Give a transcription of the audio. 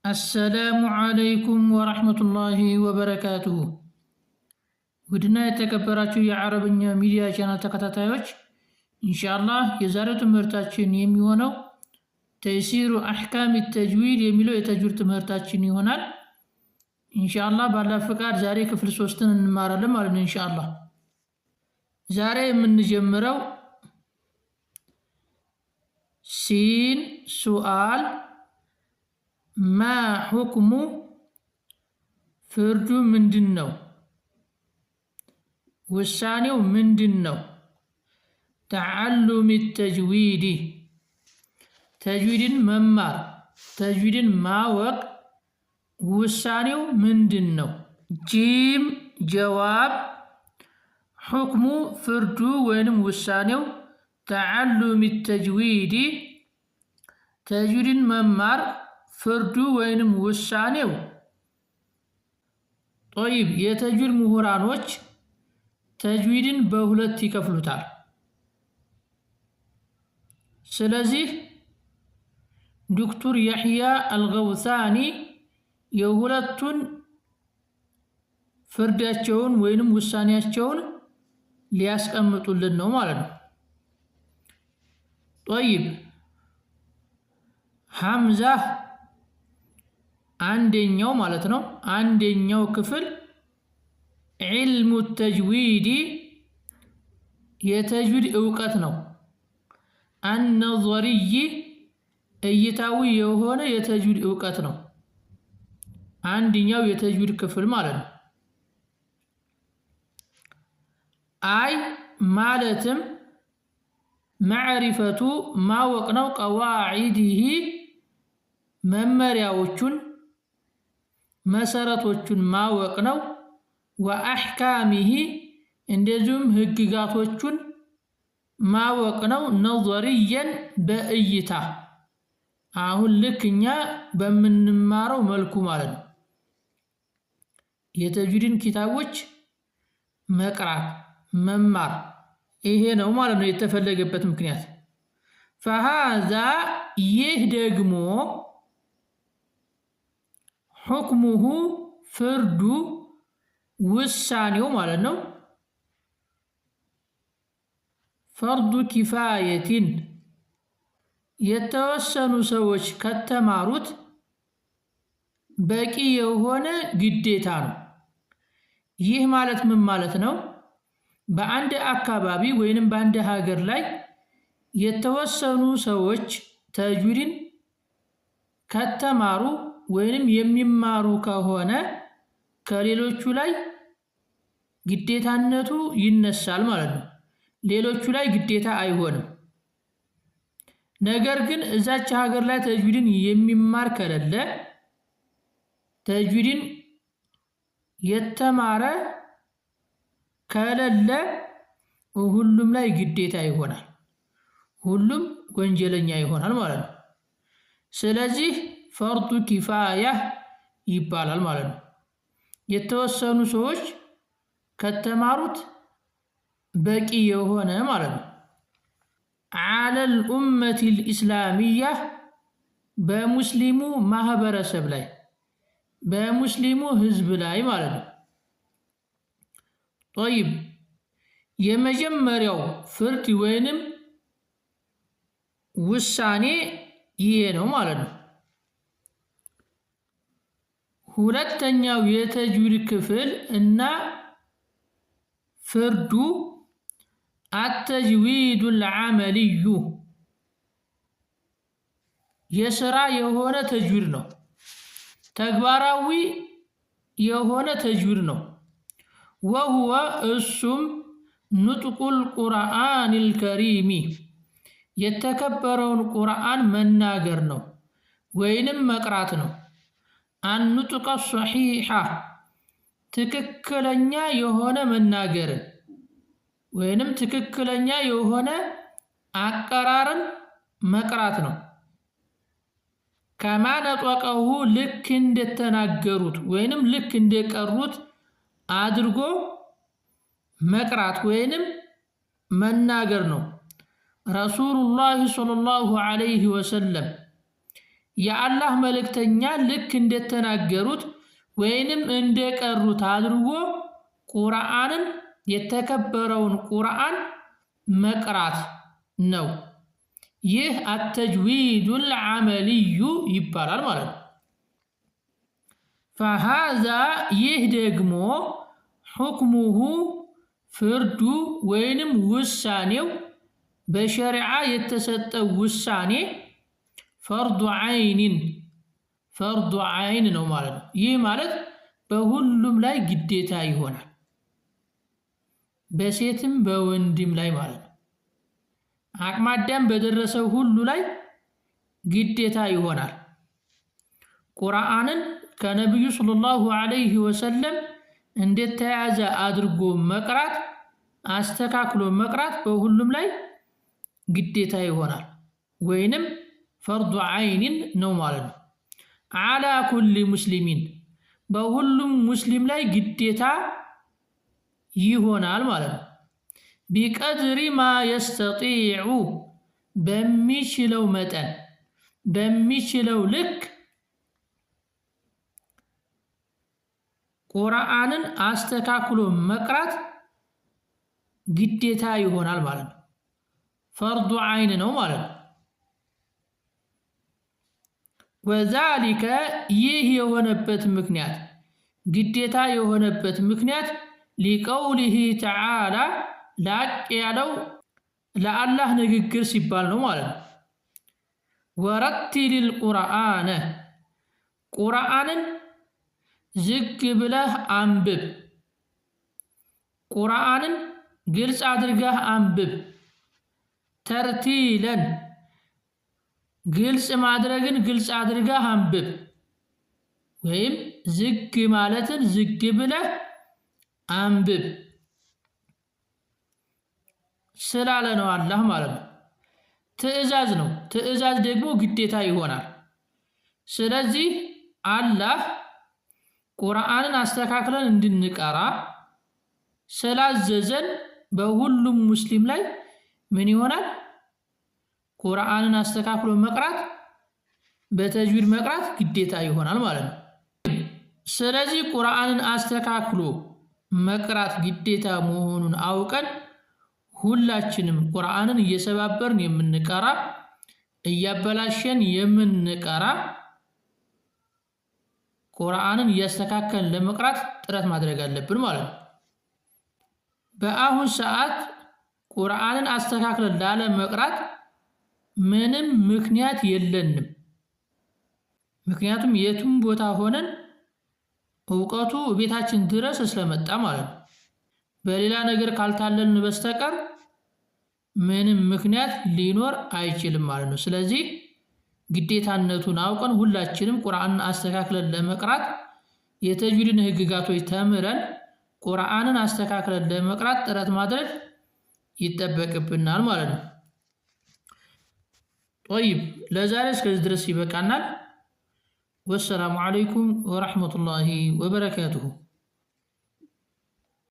السلام عليكم ورحمة الله وبركاته ودنا የተከበራችሁ የአረብኛ ሚዲያ ቻናል ተከታታዮች ኢንሻአላህ የዛሬው ትምህርታችን የሚሆነው ተይሲሩ አህካም التجويد የሚለው የተጅዊድ ትምህርታችን ይሆናል ኢንሻአላህ ባላ ፈቃድ ዛሬ ክፍል 3ን እንማራለን ማለት ነው ኢንሻአላህ ዛሬ የምንጀምረው ሲን ሱአል ما حكم فرد مندنو والثاني مندنو تعلم التجويد تجويد ممار تجويد ماوق والثاني مندنو جيم جواب حكم فرد وينم والثاني تعلم التجويد تجويد ممار ፍርዱ ወይንም ውሳኔው طيب የተጅዊድ ምሁራኖች ተጅዊድን በሁለት ይከፍሉታል ስለዚህ ዶክተር ያህያ አልገውሳኒ የሁለቱን ፍርዳቸውን ወይንም ውሳኔያቸውን ሊያስቀምጡልን ነው ማለት ነው طيب ሐምዛ አንደኛው ማለት ነው አንደኛው ክፍል علم التجويد የተጅዊድ ዕውቀት ነው النظري እይታዊ የሆነ የተጅዊድ ዕውቀት ነው አንደኛው የተጅዊድ ክፍል ማለት ነው አይ ማለትም معرفة ማወቅ ነው قواعده መመሪያዎቹን መሰረቶቹን ማወቅ ነው ወአህካሚሂ እንደዚሁም ህግጋቶቹን ማወቅ ነው ነظريا በእይታ አሁን ልክኛ በመንማረው መልኩ ማለት ነው የተጅዊድን ኪታቦች መቅራት መማር ይሄ ነው ማለት ነው የተፈለገበት ምክንያት فهذا يهدغمو حكمه فرد والثاني مالنا فرض كفاية يتوسن سوش كتماروت باقي يهونه ግዴታ ነው ይህ ማለት ምን ማለት ነው በአንድ አካባቢ ወይንም በአንድ ሀገር ላይ የተወሰኑ ሰዎች ተጅዊድን ከተማሩ ወይንም የሚማሩ ከሆነ ከሌሎቹ ላይ ግዴታነቱ ይነሳል ማለት ነው ሌሎቹ ላይ ግዴታ አይሆንም ነገር ግን እዛች ሀገር ላይ ተጅዊድን የሚማር ከሌለ ተጅዊድን የተማረ ከሌለ ሁሉም ላይ ግዴታ ይሆናል ሁሉም ወንጀለኛ ይሆናል ማለት ነው ስለዚህ ፈርዱ ኪፋያ ይባላል ማለት ነው የተወሰኑ ሰዎች ከተማሩት በቂ የሆነ ማለት ነው على الأمة الإسلامية በሙስሊሙ ማህበረሰብ ላይ በሙስሊሙ ህዝብ ላይ ማለት ነው طيب የመጀመሪያው ፍርድ ወይንም ውሳኔ ይሄ ነው ማለት ነው ሁለተኛው የተጅዊድ ክፍል እና ፍርዱ التجويد العملي የሥራ የሆነ ተጅዊድ ነው ተግባራዊ የሆነ ተጅዊድ ነው وهو اسم نطق القرآن الكريم የተከበረውን ቁርአን መናገር ነው ወይንም መቅራት ነው አንኑጥቀ الصحيحة ትክክለኛ የሆነ መናገር ወይንም ትክክለኛ የሆነ አቀራርን መቅራት ነው كما نطقه ልክ እንደተናገሩት ወይንም ልክ እንደቀሩት አድርጎ መቅራት ወይንም መናገር ነው رسول الله صلى الله عليه وسلم የአላህ መልእክተኛ ልክ እንደተናገሩት ወይንም እንደቀሩት አድርጎ ቁርአንን የተከበረውን ቁርአን መቅራት ነው። ይህ አተጅዊዱል ዐመልዩ ይባላል ማለት ነው። ፈሃዛ ይህ ደግሞ ሑክሙሁ ፍርዱ ወይንም ውሳኔው በሸሪዓ የተሰጠው ውሳኔ ፈርዱ ዐይን ነው ማለት ነው። ይህ ማለት በሁሉም ላይ ግዴታ ይሆናል፣ በሴትም በወንድም ላይ ማለት ነው። አቅመ አዳም በደረሰው ሁሉ ላይ ግዴታ ይሆናል። ቁርአንን ከነቢዩ ሰለላሁ ዐለይሂ ወሰለም እንደተያዘ አድርጎ መቅራት፣ አስተካክሎ መቅራት በሁሉም ላይ ግዴታ ይሆናል ወይንም ፈርዱ ዐይን ነው ማለት ነው። አላ ኩሊ ሙስሊሚን በሁሉም ሙስሊም ላይ ግዴታ ይሆናል ማለት ነው። ቢቀድሪ ማ የስተጢዑ በሚችለው መጠን በሚችለው ልክ ቁርአንን አስተካክሎ መቅራት ግዴታ ይሆናል ማለት ነው። ፈርዱ ዐይን ነው ማለት ነው። ወዛሊከ ይህ የሆነበት ምክንያት ግዴታ የሆነበት ምክንያት ሊቀውሊሂ ተዓላ ላቅ ያለው ለአላህ ንግግር ሲባል ነው ማለት ነው። ወረቲሊል ቁርአነ ቁርአንን ዝግ ብለህ አንብብ፣ ቁርአንን ግልጽ አድርገህ አንብብ። ተርቲለን ግልጽ ማድረግን ግልጽ አድርገህ አንብብ፣ ወይም ዝግ ማለትን ዝግ ብለህ አንብብ ስላለ ነው አላህ ማለት ነው። ትዕዛዝ ነው። ትዕዛዝ ደግሞ ግዴታ ይሆናል። ስለዚህ አላህ ቁርአንን አስተካክለን እንድንቀራ ስላዘዘን በሁሉም ሙስሊም ላይ ምን ይሆናል? ቁርአንን አስተካክሎ መቅራት፣ በተጅዊድ መቅራት ግዴታ ይሆናል ማለት ነው። ስለዚህ ቁርአንን አስተካክሎ መቅራት ግዴታ መሆኑን አውቀን ሁላችንም ቁርአንን እየሰባበርን የምንቀራ እያበላሸን የምንቀራ ቁርአንን እያስተካከልን ለመቅራት ጥረት ማድረግ አለብን ማለት ነው። በአሁን ሰዓት ቁርአንን አስተካክለን ላለመቅራት ምንም ምክንያት የለንም። ምክንያቱም የቱም ቦታ ሆነን እውቀቱ ቤታችን ድረስ ስለመጣ ማለት ነው። በሌላ ነገር ካልታለልን በስተቀር ምንም ምክንያት ሊኖር አይችልም ማለት ነው። ስለዚህ ግዴታነቱን አውቀን ሁላችንም ቁርአንን አስተካክለን ለመቅራት የተጅዊድን ህግጋቶች ተምረን ቁርአንን አስተካክለን ለመቅራት ጥረት ማድረግ ይጠበቅብናል ማለት ነው። طيب ለዛሬ እስከዚህ ድረስ ይበቃናል። ወሰላሙ አለይኩም ወራህመቱላሂ ወበረካቱሁ።